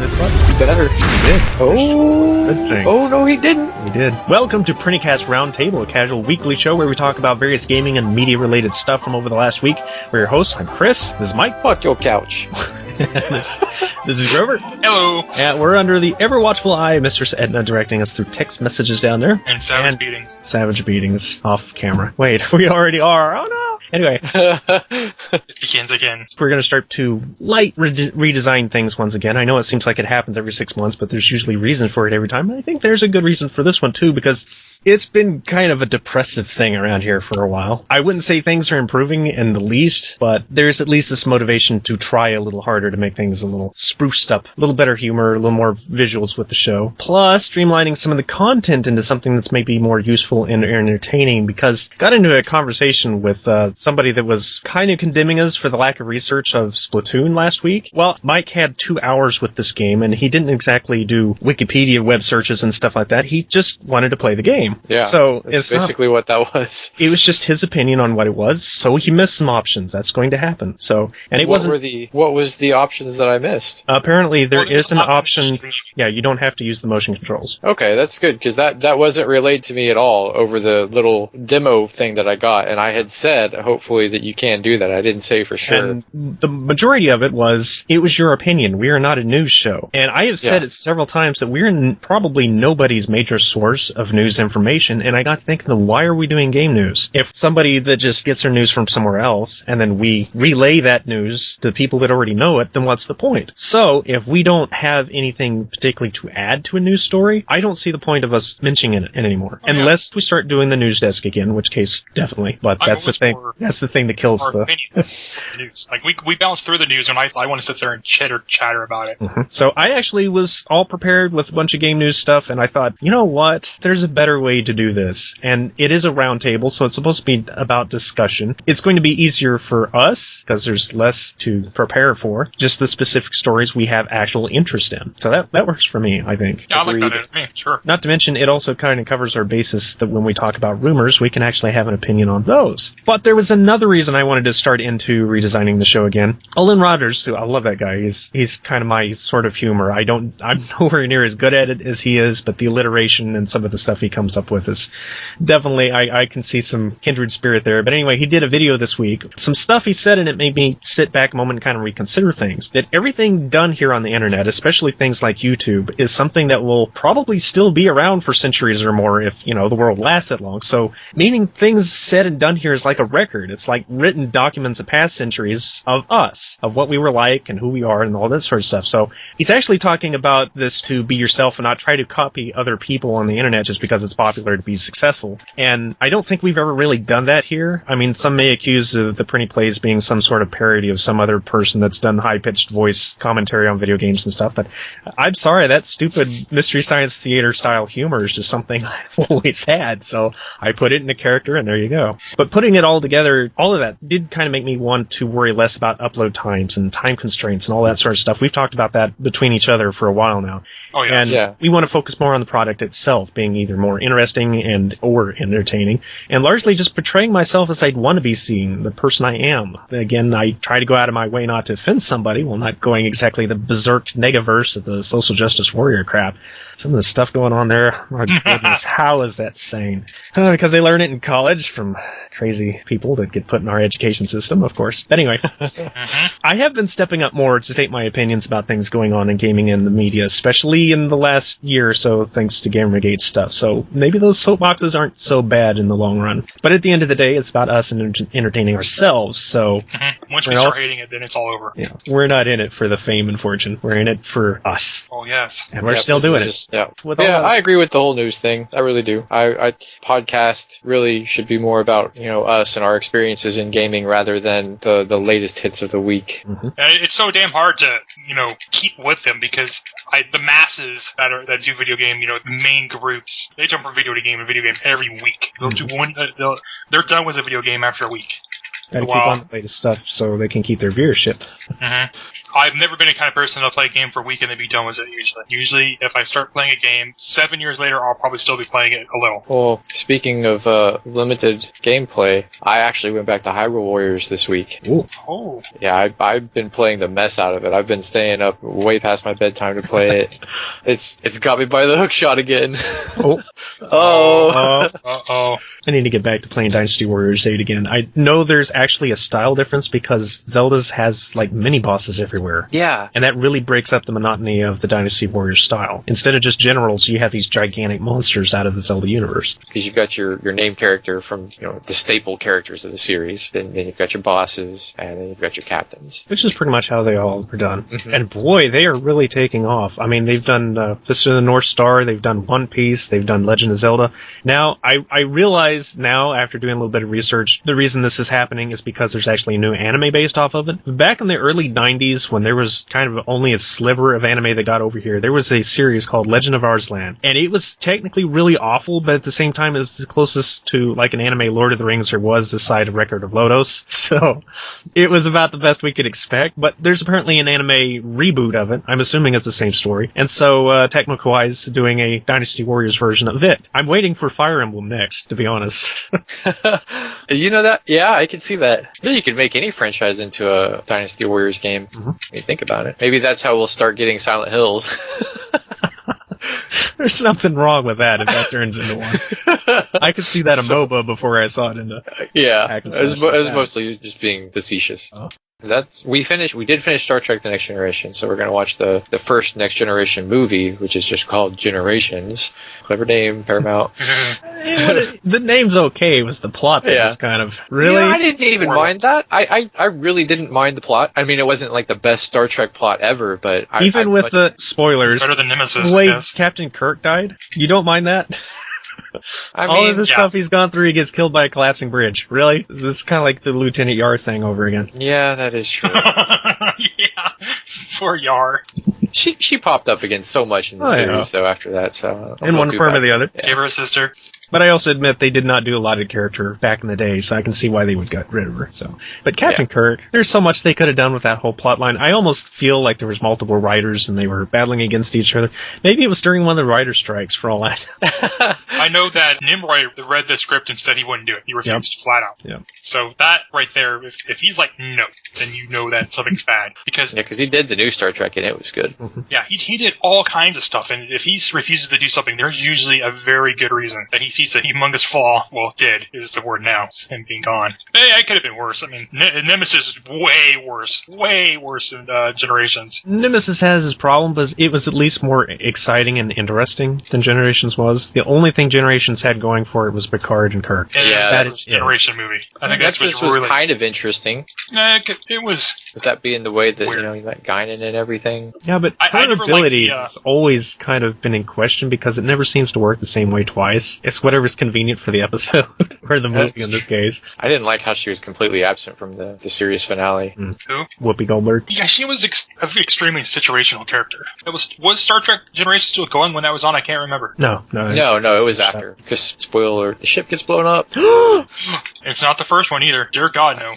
hit the button. You better. He did. Oh. Good things. Oh, no, he didn't. We did. Welcome to PrinnyCast Roundtable, a casual weekly show where we talk about various gaming and media-related stuff from over the last week. We're your hosts. I'm Chris. This is Mike. Fuck your couch. This is Grover. Hello. And we're under the ever-watchful eye of Mistress Edna directing us through text messages down there. And savage beatings. Savage beatings off camera. Wait, we already are. Oh, no. Anyway. It begins again. We're going to start to light redesign things once again. I know it seems like it happens every 6 months, but there's usually reason for it every time. And I think there's a good reason for this one, too, because it's been kind of a depressive thing around here for a while. I wouldn't say things are improving in the least, but there's at least this motivation to try a little harder to make things a little spruced up, a little better humor, a little more visuals with the show. Plus, streamlining some of the content into something that's maybe more useful and entertaining, because I got into a conversation with somebody that was kind of condemning us for the lack of research of Splatoon last week. Well, Mike had 2 hours with this game, and he didn't exactly do Wikipedia web searches and stuff like that. He just wanted to play the game. Yeah, so it's basically what that was. It was just his opinion on what it was, so he missed some options. That's going to happen. So, and it wasn't. What was the options that I missed? Apparently, there is an option. Yeah, you don't have to use the motion controls. Okay, that's good, because that wasn't relayed to me at all over the little demo thing that I got, and I had said, hopefully, that you can do that. I didn't say for sure. And the majority of it was your opinion. We are not a news show. And I have said it several times that we're probably nobody's major source of news information, and I got to thinking, why are we doing game news? If somebody that just gets their news from somewhere else, and then we relay that news to people that already know it, then what's the point? So, if we don't have anything particularly to add to a news story, I don't see the point of us mentioning it anymore. Unless we start doing the news desk again, in which case, definitely. But that's the thing. That's the thing that kills the news. Like, we bounce through the news, and I want to sit there and chatter about it. Mm-hmm. So, I actually was all prepared with a bunch of game news stuff, and I thought, you know what? There's a better way to do this. And it is a roundtable, so it's supposed to be about discussion. It's going to be easier for us, because there's less to prepare for. Just the specific stories we have actual interest in. So that works for me, I think. Yeah, I like that. Me, sure. Not to mention, it also kind of covers our basis that when we talk about rumors, we can actually have an opinion on those. But there was another reason I wanted to start into redesigning the show again. Olin Rogers, who I love that guy. He's kind of my sort of humor. I'm nowhere near as good at it as he is, but the alliteration and some of the stuff he comes up with is definitely, I can see some kindred spirit there. But anyway, he did a video this week. Some stuff he said, and it made me sit back a moment and kind of reconsider things. That everything done here on the internet, especially things like YouTube, is something that will probably still be around for centuries or more if, the world lasts that long. So, meaning things said and done here is like a record. It's like written documents of past centuries of us, of what we were like and who we are and all that sort of stuff. So, he's actually talking about this to be yourself and not try to copy other people on the internet just because it's popular to be successful. And I don't think we've ever really done that here. I mean, some may accuse the Prinny Plays being some sort of parody of some other person that's done high-pitched voice commentary on video games and stuff, but I'm sorry, that stupid Mystery Science Theater style humor is just something I've always had, so I put it in a character and there you go. But putting it all together, all of that did kind of make me want to worry less about upload times and time constraints and all that sort of stuff. We've talked about that between each other for a while now. Oh, yeah. And we want to focus more on the product itself, being either more interesting or entertaining, and largely just portraying myself as I'd want to be seen, the person I am. Again, I try to go out of my way not to offend somebody, while not going exactly the berserk negaverse of the social justice warrior crap. Some of the stuff going on there, my goodness, how is that sane? Because they learn it in college from crazy people that get put in our education system, of course. But anyway, I have been stepping up more to state my opinions about things going on in gaming and the media, especially in the last year or so, thanks to Gamergate stuff. So maybe those soapboxes aren't so bad in the long run. But at the end of the day, it's about us and entertaining ourselves. So once we start hating it, then it's all over. Yeah, we're not in it for the fame and fortune. We're in it for us. Oh, yes. And we're still doing it. I agree with the whole news thing. I really do. I podcast really should be more about, us and our experiences in gaming rather than the latest hits of the week. Mm-hmm. It's so damn hard to, keep with them because the masses that do video game, the main groups, they jump from video game to video game every week. They'll do they're done with a video game after a week. Gotta keep on the latest stuff so they can keep their viewership. Mm-hmm. I've never been a kind of person to play a game for a week and then be done with it, Usually, if I start playing a game, 7 years later, I'll probably still be playing it a little. Well, speaking of limited gameplay, I actually went back to Hyrule Warriors this week. Ooh. Oh. Yeah, I've been playing the mess out of it. I've been staying up way past my bedtime to play it. It's got me by the hook shot again. Oh. Oh. Uh-oh. I need to get back to playing Dynasty Warriors 8 again. I know there's actually a style difference because Zelda's has, like, mini-bosses everywhere. Yeah. And that really breaks up the monotony of the Dynasty Warriors style. Instead of just generals, you have these gigantic monsters out of the Zelda universe. Because you've got your name character from, the staple characters of the series. Then you've got your bosses, and then you've got your captains. Which is pretty much how they all are done. Mm-hmm. And boy, they are really taking off. I mean, they've done Fist of the North Star, they've done One Piece, they've done Legend of Zelda. Now, I realize now, after doing a little bit of research, the reason this is happening is because there's actually a new anime based off of it. Back in the early 90s, when there was kind of only a sliver of anime that got over here, there was a series called Legend of Arslan. And it was technically really awful, but at the same time, it was the closest to like an anime Lord of the Rings there was this side of Record of Lodos. So it was about the best we could expect. But there's apparently an anime reboot of it. I'm assuming it's the same story. And so Tecmo Koei is doing a Dynasty Warriors version of it. I'm waiting for Fire Emblem next, to be honest. You know that? Yeah, I can see that. You could make any franchise into a Dynasty Warriors game. Mm-hmm. When you think about it. Maybe that's how we'll start getting Silent Hills. There's something wrong with that if that turns into one. I could see that a MOBA before I saw it into... Yeah, it was mostly just being facetious. Oh. We did finish Star Trek The Next Generation, so we're going to watch the first Next Generation movie, which is just called Generations. Clever name, Paramount. The name's okay, it was the plot that was kind of... Really? I didn't even mind that. I really didn't mind the plot. I mean, it wasn't like the best Star Trek plot ever, but... Even with the spoilers, better than Nemesis, the way Captain Kirk died, you don't mind that? All of the stuff he's gone through, he gets killed by a collapsing bridge. Really? This is kind of like the Lieutenant Yar thing over again. Yeah, that is true. Yeah, poor Yar. She popped up again so much in the series, though, after that. So in one form or the other. Yeah. Gave her a sister. But I also admit they did not do a lot of character back in the day, so I can see why they would get rid of her. So, but Captain Kirk, there's so much they could have done with that whole plot line. I almost feel like there was multiple writers and they were battling against each other. Maybe it was during one of the writer strikes, for all I know. I know that Nimroy read the script and said he wouldn't do it. He refused flat out. Yep. So that right there, if he's like no, then you know that something's bad. Because he did the new Star Trek and it was good. Mm-hmm. Yeah, he did all kinds of stuff, and if he refuses to do something, there's usually a very good reason that he sees a humongous flaw. Well, did is the word now, him being gone. Hey, it could have been worse. I mean, Nemesis is way worse than Generations. Nemesis has his problem, but it was at least more exciting and interesting than Generations was. The only thing Generations had going for it was Picard and Kirk. And that is a Generation movie. I think Nemesis was really kind of interesting. It was. With that being the way that, weird. you got Guinan and everything. Yeah, but her abilities has always kind of been in question because it never seems to work the same way twice. It's whatever's convenient for the episode, or the movie in this case. I didn't like how she was completely absent from the series finale. Who? Whoopi Goldberg. Yeah, she was an extremely situational character. Was Star Trek Generations still going when that was on? I can't remember. No, it was after. Because, spoiler, the ship gets blown up. It's not the first one either. Dear God, no.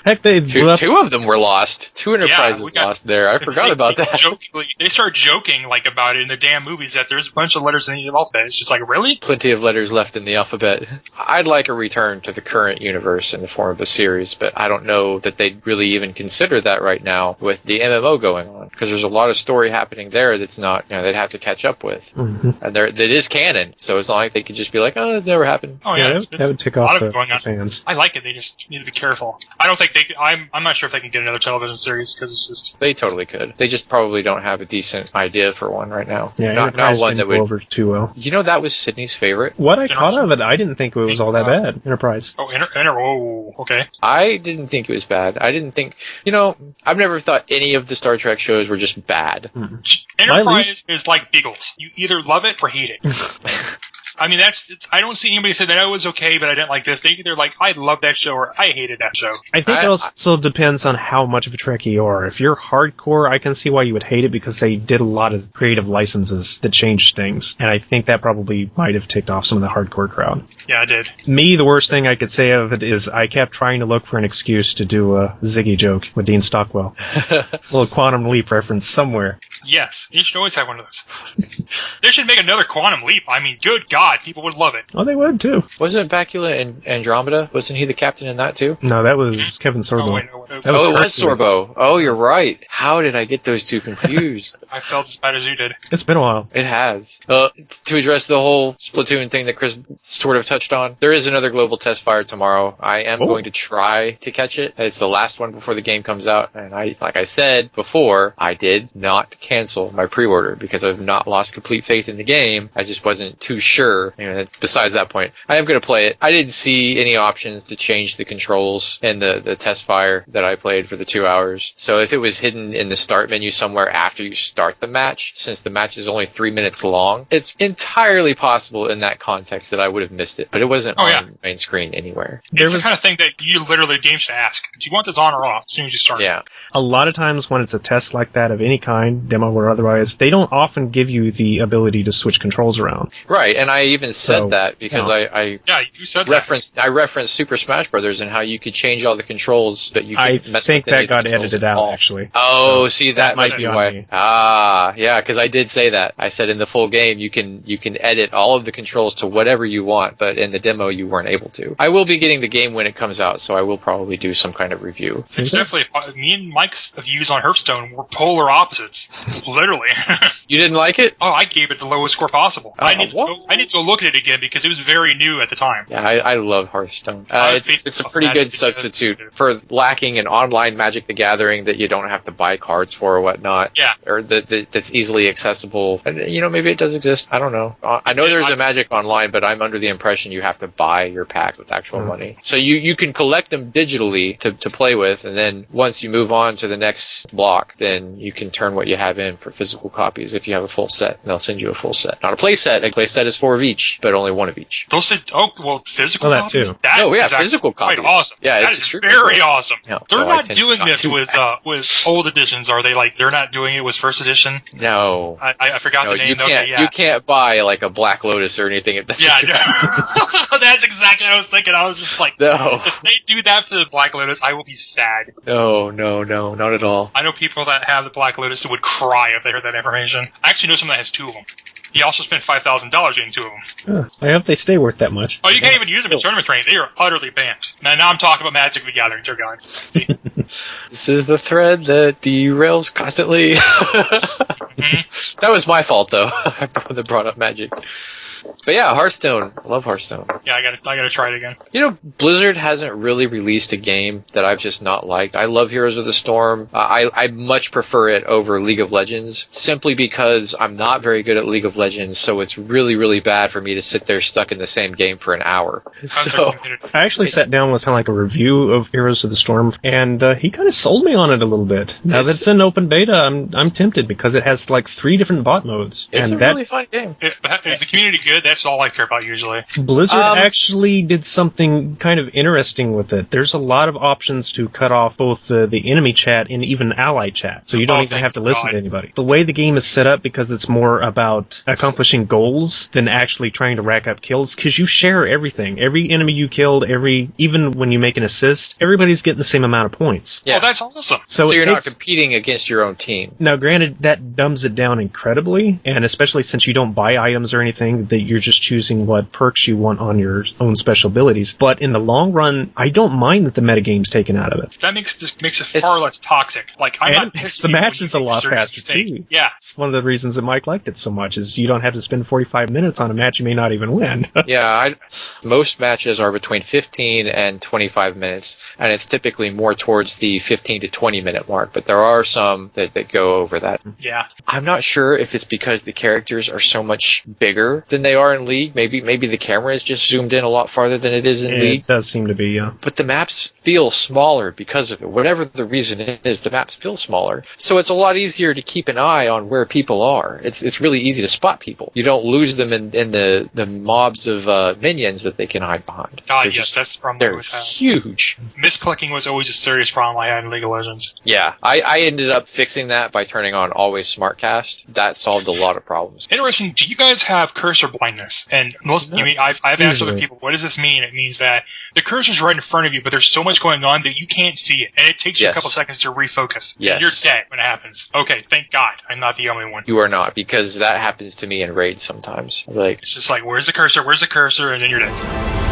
Heck, they blew up. Two of them were lost. 2 Enterprises lost there. I forgot about that. They start joking about it in the damn movies that there's a bunch of letters in the alphabet. It's just like, really? Plenty of letters left in the alphabet. I'd like a return to the current universe in the form of a series, but I don't know that they'd really even consider that right now with the MMO going on, because there's a lot of story happening there that's not, they'd have to catch up with. Mm-hmm. And that is canon, so it's not like they could just be like, oh, it never happened. Oh, yeah. That would tick off the fans. I like it. They just need to be careful. I don't think I'm not sure if they can get another television series, because it's just... They totally could. They just probably don't have a decent idea for one right now. Yeah, not one that would go over too well. That was Sydney's favorite. What I caught of it, I didn't think it was all that bad. Enterprise. Oh, oh, okay. I didn't think it was bad. I didn't think... I've never thought any of the Star Trek shows were just bad. Mm-hmm. Enterprise is like Beagles. You either love it or hate it. I mean, I don't see anybody say that it was okay, but I didn't like this. They're like, I love that show or I hated that show. I think it also depends on how much of a Trekkie you are. If you're hardcore, I can see why you would hate it because they did a lot of creative licenses that changed things. And I think that probably might have ticked off some of the hardcore crowd. Yeah, I did. Me, the worst thing I could say of it is I kept trying to look for an excuse to do a Ziggy joke with Dean Stockwell. A little Quantum Leap reference somewhere. Yes, you should always have one of those. They should make another Quantum Leap. I mean, good God, people would love it. Oh, they would, too. Wasn't Bakula in Andromeda? Wasn't he the captain in that, too? No, that was Kevin Sorbo. Oh, wait, no, It was Sorbo. Oh, you're right. How did I get those two confused? I felt as bad as you did. It's been a while. It has. To address the whole Splatoon thing that Chris sort of touched on, there is another global test fire tomorrow. I am going to try to catch it. It's the last one before the game comes out. And like I said before, I did not cancel my pre-order because I've not lost complete faith in the game. I just wasn't too sure. Besides that point, I am going to play it. I didn't see any options to change the controls in the test fire that I played for the 2 hours. So if it was hidden in the start menu somewhere after you start the match, since the match is only 3 minutes long, it's entirely possible in that context that I would have missed it. But it wasn't on the main screen anywhere. It's the kind of thing that you literally, the game should ask, do you want this on or off as soon as you start? Yeah. A lot of times when it's a test like that of any kind, demo or otherwise, they don't often give you the ability to switch controls around. Right, and I even said that because you said I referenced Super Smash Brothers and how you could change all the controls, but you could mess with I think that got edited out, actually. Oh, see, that might be why. Me. Yeah, because I did say that. I said in the full game you can edit all of the controls to whatever you want, but in the demo you weren't able to. I will be getting the game when it comes out, so I will probably do some kind of review. It's definitely, me and Mike's views on Hearthstone were polar opposites. Literally. You didn't like it? Oh, I gave it the lowest score possible. I need to go look at it again because it was very new at the time. Yeah, I love Hearthstone. It's a pretty good substitute for lacking an online Magic the Gathering that you don't have to buy cards for or whatnot. Yeah. Or that's easily accessible. And, maybe it does exist. I don't know. I know there's a Magic Online, but I'm under the impression you have to buy your pack with actual money. So you can collect them digitally to play with, and then once you move on to the next block, then you can turn what you have in for physical copies if you have a full set. And they'll send you a full set. Not a play set. A play set is 4 of each, but only 1 of each. Those physical that copies? too. Physical copies. Quite awesome. Yeah, it's extremely very awesome. Yeah, they're so not doing this with old editions, are they? Like, they're not doing it with first edition? No. I forgot the name. You can't buy like a Black Lotus or anything if that's what you're That's exactly what I was thinking. I was just like, no. If they do that for the Black Lotus, I will be sad. No, not at all. I know people that have the Black Lotus who would cry if they heard that information. I actually know someone that has 2 of them. He also spent $5,000 getting 2 of them. I hope they stay worth that much. Oh, you can't even use them in tournament training. They are utterly banned. Now I'm talking about Magic the Gathering, dear God. This is the thread that derails constantly. That was my fault, though. I'm the one that brought up Magic. But yeah, Hearthstone. I love Hearthstone. Yeah, I gotta try it again. Blizzard hasn't really released a game that I've just not liked. I love Heroes of the Storm. I much prefer it over League of Legends, simply because I'm not very good at League of Legends, so it's really, really bad for me to sit there stuck in the same game for an hour. So I actually sat down with kind of like a review of Heroes of the Storm, and he kind of sold me on it a little bit. Now that it's in open beta, I'm tempted because it has like 3 different bot modes. It's a really fun game. Is the community good? That's all I care about usually. Blizzard actually did something kind of interesting with it. There's a lot of options to cut off both the enemy chat and even ally chat, so you don't even have to listen to anybody. The way the game is set up, because it's more about accomplishing goals than actually trying to rack up kills, because you share everything. Every enemy you killed, even when you make an assist, everybody's getting the same amount of points. Yeah. Oh, that's awesome. So you're not competing against your own team. Now, granted, that dumbs it down incredibly, and especially since you don't buy items or anything, that you're just choosing what perks you want on your own special abilities. But in the long run, I don't mind that the metagame's taken out of it. That makes it far less toxic. Like, it makes the matches a lot faster too. Yeah, it's one of the reasons that Mike liked it so much. Is you don't have to spend 45 minutes on a match you may not even win. Yeah, most matches are between 15 and 25 minutes, and it's typically more towards the 15 to 20 minute mark. But there are some that go over that. Yeah, I'm not sure if it's because the characters are so much bigger than they are in League. Maybe the camera is just zoomed in a lot farther than it is in League. It does seem to be, yeah. But the maps feel smaller because of it. Whatever the reason is, the maps feel smaller. So it's a lot easier to keep an eye on where people are. It's really easy to spot people. You don't lose them in the mobs of minions that they can hide behind. Yes, that's the problem I They're always had. huge. Misclicking was always a serious problem I had in League of Legends. Yeah, I ended up fixing that by turning on Always Smartcast. That solved a lot of problems. Interesting. Do you guys have cursor blindness? And I've asked other people, what does this mean? It means that the cursor's right in front of you, but there's so much going on that you can't see it, and it takes you a couple seconds to refocus. Yes. You're dead when it happens. Okay, thank God, I'm not the only one. You are not, because that happens to me in raids sometimes. Like, it's just like, where's the cursor? Where's the cursor? And then you're dead.